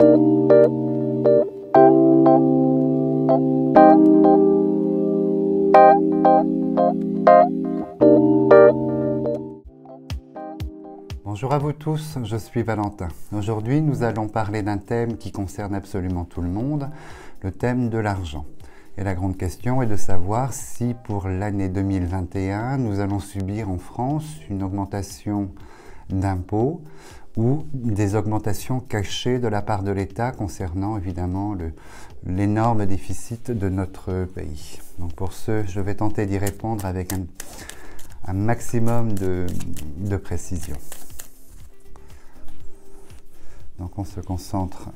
Bonjour à vous tous, je suis Valentin. Aujourd'hui, nous allons parler d'un thème qui concerne absolument tout le monde, le thème de l'argent. Et la grande question est de savoir si pour l'année 2021, nous allons subir en France une augmentation d'impôts ou des augmentations cachées de la part de l'État concernant évidemment l'énorme déficit de notre pays. Donc pour ce, je vais tenter d'y répondre avec un maximum de précision. Donc on se concentre.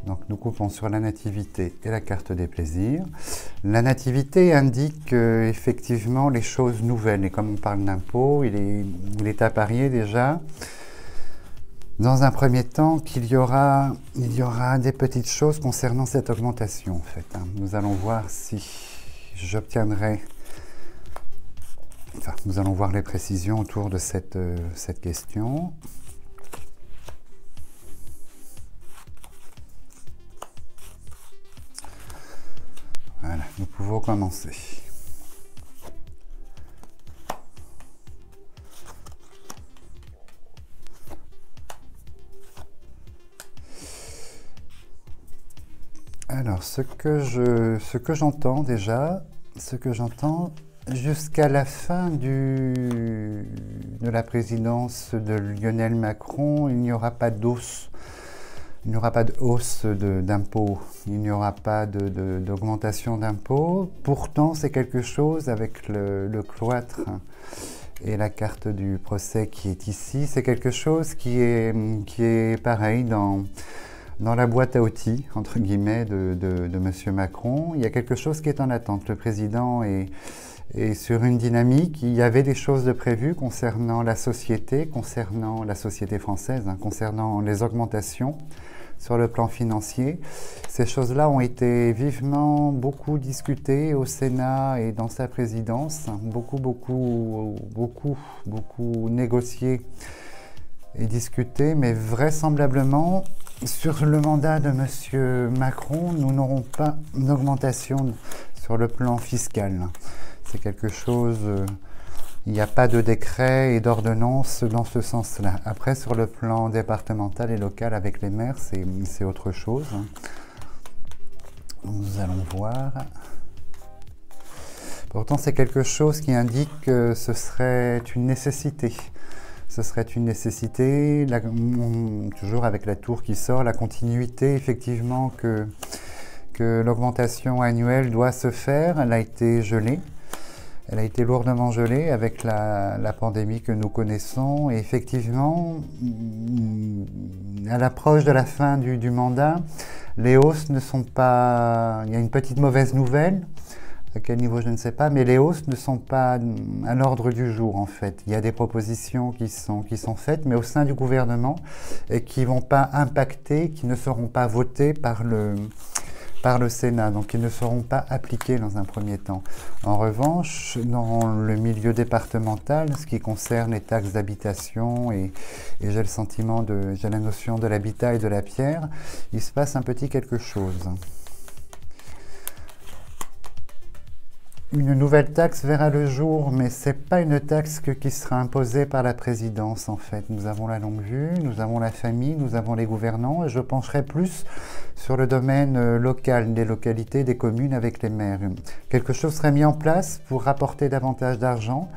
Donc nous coupons sur la nativité et la carte des plaisirs. La nativité indique effectivement les choses nouvelles. Et comme on parle d'impôt, il est à parier déjà, dans un premier temps, qu'il y aura des petites choses concernant cette augmentation. En fait, nous allons voir si j'obtiendrai... Enfin, nous allons voir les précisions autour de cette question. Voilà, nous pouvons commencer. Alors, ce que j'entends déjà, jusqu'à la fin de la présidence de Lionel Macron, il n'y aura pas d'hausse. Il n'y aura pas de hausse d'impôts, il n'y aura pas d'augmentation d'impôts. Pourtant, c'est quelque chose avec le cloître et la carte du procès qui est ici. C'est quelque chose qui est pareil dans la boîte à outils, entre guillemets, de M. Macron. Il y a quelque chose qui est en attente. Le président est sur une dynamique. Il y avait des choses de prévues concernant la société française, concernant les augmentations sur le plan financier. Ces choses-là ont été vivement beaucoup discutées au Sénat et dans sa présidence, beaucoup négociées et discutées, mais vraisemblablement, sur le mandat de M. Macron, nous n'aurons pas d'augmentation sur le plan fiscal. C'est quelque chose, il n'y a pas de décret et d'ordonnance dans ce sens-là. Après, sur le plan départemental et local avec les maires, c'est autre chose. Nous allons voir. Pourtant, c'est quelque chose qui indique que ce serait une nécessité. Ce serait une nécessité, toujours avec la tour qui sort, la continuité, effectivement, que l'augmentation annuelle doit se faire. Elle a été gelée. Elle a été lourdement gelée avec la pandémie que nous connaissons. Et effectivement, à l'approche de la fin du mandat, les hausses ne sont pas... Il y a une petite mauvaise nouvelle, à quel niveau je ne sais pas, mais les hausses ne sont pas à l'ordre du jour en fait. Il y a des propositions qui sont faites, mais au sein du gouvernement, et qui ne vont pas impacter, qui ne seront pas votées par le Sénat, donc ils ne seront pas appliqués dans un premier temps. En revanche, dans le milieu départemental, ce qui concerne les taxes d'habitation, et j'ai la notion de l'habitat et de la pierre, il se passe un petit quelque chose. Une nouvelle taxe verra le jour, mais ce n'est pas une taxe qui sera imposée par la présidence en fait. Nous avons la longue vue, nous avons la famille, nous avons les gouvernants, et je pencherai plus sur le domaine local, des localités, des communes avec les maires. Quelque chose serait mis en place pour rapporter davantage d'argent,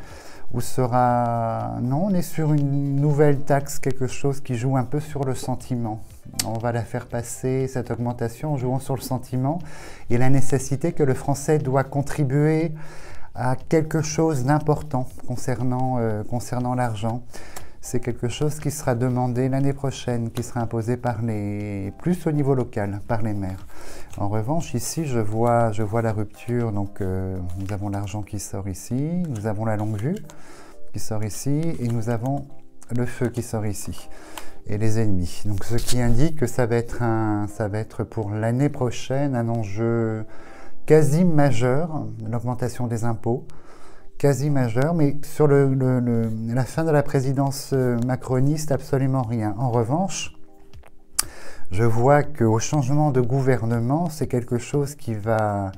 ou sera... Non, on est sur une nouvelle taxe, quelque chose qui joue un peu sur le sentiment. On va la faire passer, cette augmentation, en jouant sur le sentiment et la nécessité que le Français doit contribuer à quelque chose d'important concernant l'argent. C'est quelque chose qui sera demandé l'année prochaine, qui sera imposé plus au niveau local, par les maires. En revanche, ici, je vois la rupture. Donc, nous avons l'argent qui sort ici, nous avons la longue vue qui sort ici, et nous avons le feu qui sort ici, et les ennemis. Donc, ce qui indique que ça va être pour l'année prochaine un enjeu quasi majeur, l'augmentation des impôts, quasi majeur, mais sur la fin de la présidence macroniste, absolument rien. En revanche, je vois qu'au changement de gouvernement, c'est quelque chose qui va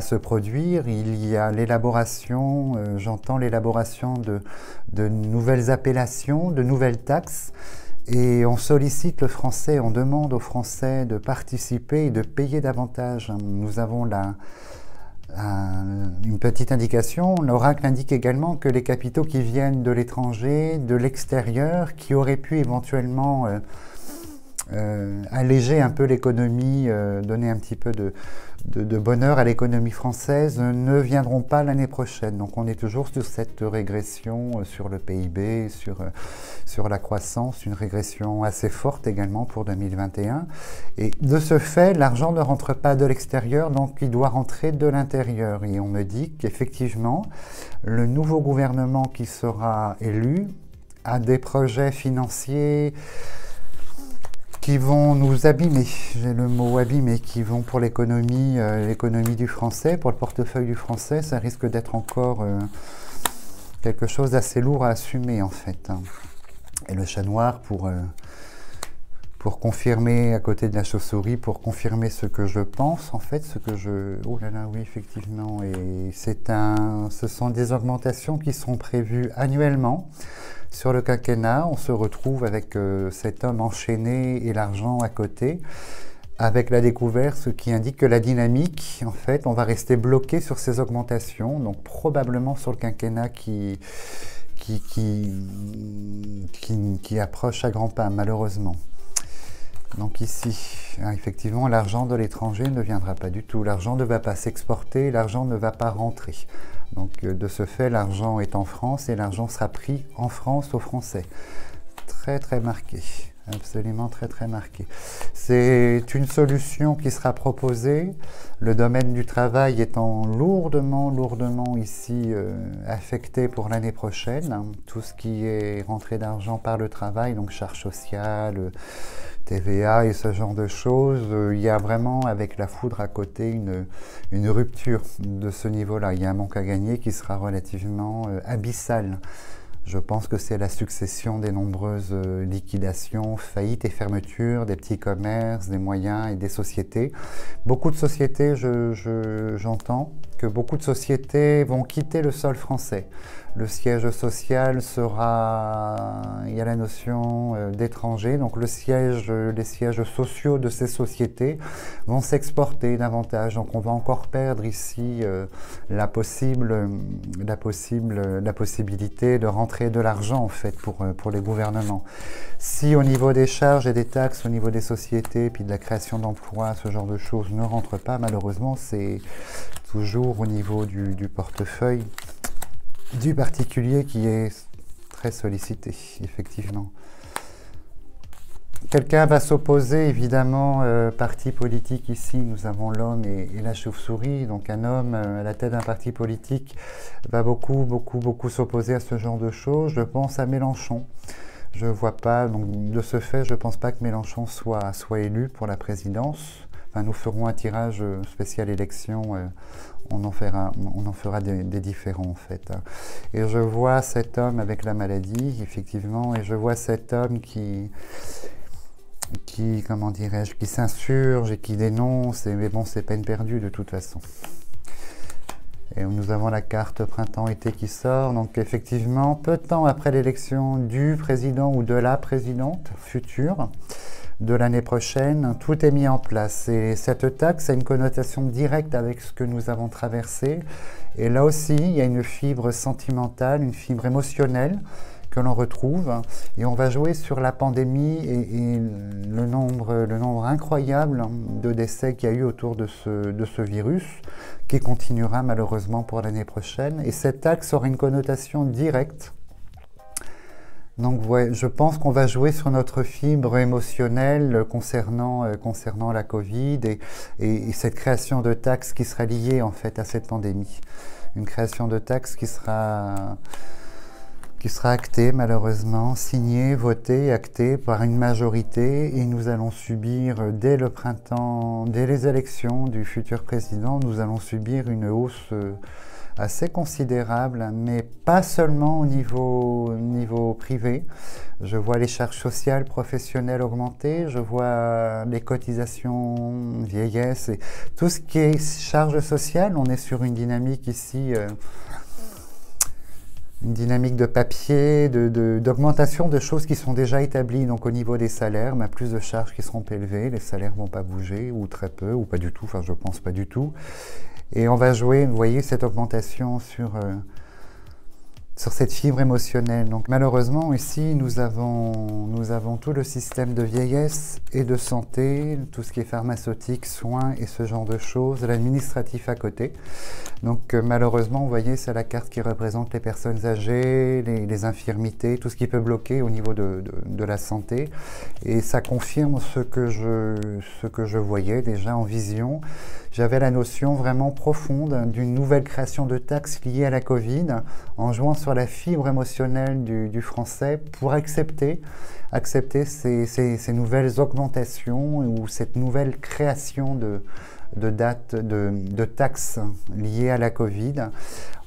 se produire. Il y a l'élaboration, j'entends l'élaboration de nouvelles appellations, de nouvelles taxes, et on sollicite le français, on demande aux Français de participer et de payer davantage. Nous avons une petite indication. L'oracle indique également que les capitaux qui viennent de l'étranger, de l'extérieur, qui auraient pu éventuellement alléger un peu l'économie, donner un petit peu de bonheur à l'économie française, ne viendront pas l'année prochaine. Donc on est toujours sur cette régression sur le PIB, sur la croissance, une régression assez forte également pour 2021. Et de ce fait, l'argent ne rentre pas de l'extérieur, donc il doit rentrer de l'intérieur. Et on me dit qu'effectivement, le nouveau gouvernement qui sera élu a des projets financiers qui vont nous abîmer, j'ai le mot abîmer, qui vont pour l'économie du français, pour le portefeuille du français, ça risque d'être encore quelque chose d'assez lourd à assumer en fait. Et le chat noir pour confirmer, à côté de la chauve-souris, pour confirmer ce que je pense en fait, Oh là là, oui effectivement, et ce sont des augmentations qui sont prévues annuellement. Sur le quinquennat, on se retrouve avec cet homme enchaîné et l'argent à côté, avec la découverte, ce qui indique que la dynamique, en fait, on va rester bloqué sur ces augmentations, donc probablement sur le quinquennat qui approche à grands pas, malheureusement. Donc ici, effectivement, l'argent de l'étranger ne viendra pas du tout. L'argent ne va pas s'exporter, l'argent ne va pas rentrer. Donc de ce fait, l'argent est en France et l'argent sera pris en France aux Français. Très très marqué, absolument très très marqué. C'est une solution qui sera proposée, le domaine du travail étant lourdement ici affecté pour l'année prochaine. Tout ce qui est rentrée d'argent par le travail, donc charges sociales, TVA et ce genre de choses, il y a vraiment avec la foudre à côté une rupture de ce niveau-là. Il y a un manque à gagner qui sera relativement abyssal. Je pense que c'est la succession des nombreuses liquidations, faillites et fermetures des petits commerces, des moyens et des sociétés. Beaucoup de sociétés, j'entends que beaucoup de sociétés vont quitter le sol français. Le siège social sera, il y a la notion d'étranger, donc les sièges sociaux de ces sociétés vont s'exporter davantage. Donc on va encore perdre ici la possibilité de rentrer de l'argent en fait pour les gouvernements. Si au niveau des charges et des taxes, au niveau des sociétés, puis de la création d'emplois, ce genre de choses ne rentre pas, malheureusement, c'est toujours au niveau du portefeuille du particulier qui est très sollicité, effectivement. Quelqu'un va s'opposer, évidemment, parti politique ici, nous avons l'homme et la chauve-souris, donc un homme à la tête d'un parti politique va beaucoup s'opposer à ce genre de choses. Je pense à Mélenchon. Je vois pas, donc de ce fait, je ne pense pas que Mélenchon soit élu pour la présidence. Enfin, nous ferons un tirage spécial élection, on en fera des différents en fait. Et je vois cet homme avec la maladie, effectivement, et je vois cet homme qui comment dirais-je, qui s'insurge et qui dénonce, mais bon, c'est peine perdue de toute façon. Et nous avons la carte printemps-été qui sort, donc effectivement, peu de temps après l'élection du président ou de la présidente future, de l'année prochaine, tout est mis en place. Et cette taxe a une connotation directe avec ce que nous avons traversé. Et là aussi, il y a une fibre sentimentale, une fibre émotionnelle que l'on retrouve. Et on va jouer sur la pandémie et le nombre incroyable de décès qu'il y a eu autour de ce virus, qui continuera malheureusement pour l'année prochaine. Et cette taxe aura une connotation directe. Donc ouais, je pense qu'on va jouer sur notre fibre émotionnelle concernant la Covid et cette création de taxes qui sera liée en fait à cette pandémie. Une création de taxes qui sera actée malheureusement, signée, votée, actée par une majorité et nous allons subir dès le printemps, dès les élections du futur président, nous allons subir une hausse assez considérable, mais pas seulement au niveau privé. Je vois les charges sociales professionnelles augmenter, je vois les cotisations vieillesse et tout ce qui est charge sociale. On est sur une dynamique ici, une dynamique de papier, d'augmentation de choses qui sont déjà établies. Donc au niveau des salaires, plus de charges qui seront élevées, les salaires ne vont pas bouger, ou très peu, ou pas du tout, enfin je pense pas du tout. Et on va jouer, vous voyez, cette augmentation sur cette fibre émotionnelle. Donc malheureusement ici nous avons tout le système de vieillesse et de santé, tout ce qui est pharmaceutique, soins et ce genre de choses, l'administratif à côté. Donc malheureusement vous voyez c'est la carte qui représente les personnes âgées, les infirmités, tout ce qui peut bloquer au niveau de la santé. Et ça confirme ce que je voyais déjà en vision. J'avais la notion vraiment profonde d'une nouvelle création de taxes liée à la Covid, en jouant sur la fibre émotionnelle du français pour accepter ces nouvelles augmentations ou cette nouvelle création de taxes liées à la Covid.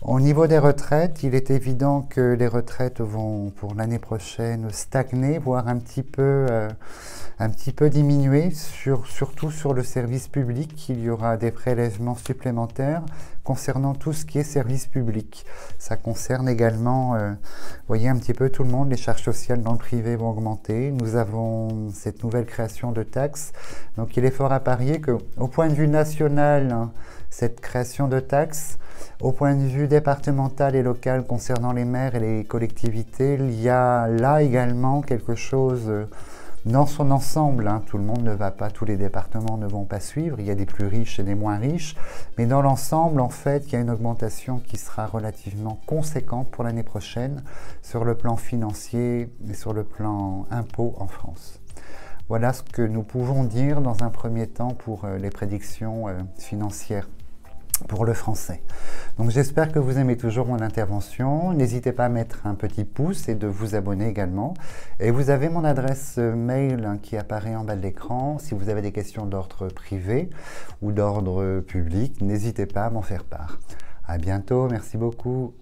Au niveau des retraites, il est évident que les retraites vont pour l'année prochaine stagner, voire un petit peu diminuer, surtout sur le service public. Il y aura des prélèvements supplémentaires concernant tout ce qui est service public. Ça concerne également, vous voyez un petit peu tout le monde, les charges sociales dans le privé vont augmenter. Nous avons cette nouvelle création de taxes. Donc il est fort à parier qu'au point de vue national, cette création de taxes, au point de vue départemental et local concernant les maires et les collectivités, il y a là également quelque chose dans son ensemble. Tout le monde ne va pas, tous les départements ne vont pas suivre, il y a des plus riches et des moins riches, mais dans l'ensemble, en fait, il y a une augmentation qui sera relativement conséquente pour l'année prochaine sur le plan financier et sur le plan impôt en France. Voilà ce que nous pouvons dire dans un premier temps pour les prédictions financières pour le français. Donc j'espère que vous aimez toujours mon intervention. N'hésitez pas à mettre un petit pouce et de vous abonner également. Et vous avez mon adresse mail qui apparaît en bas de l'écran. Si vous avez des questions d'ordre privé ou d'ordre public, n'hésitez pas à m'en faire part. À bientôt, merci beaucoup.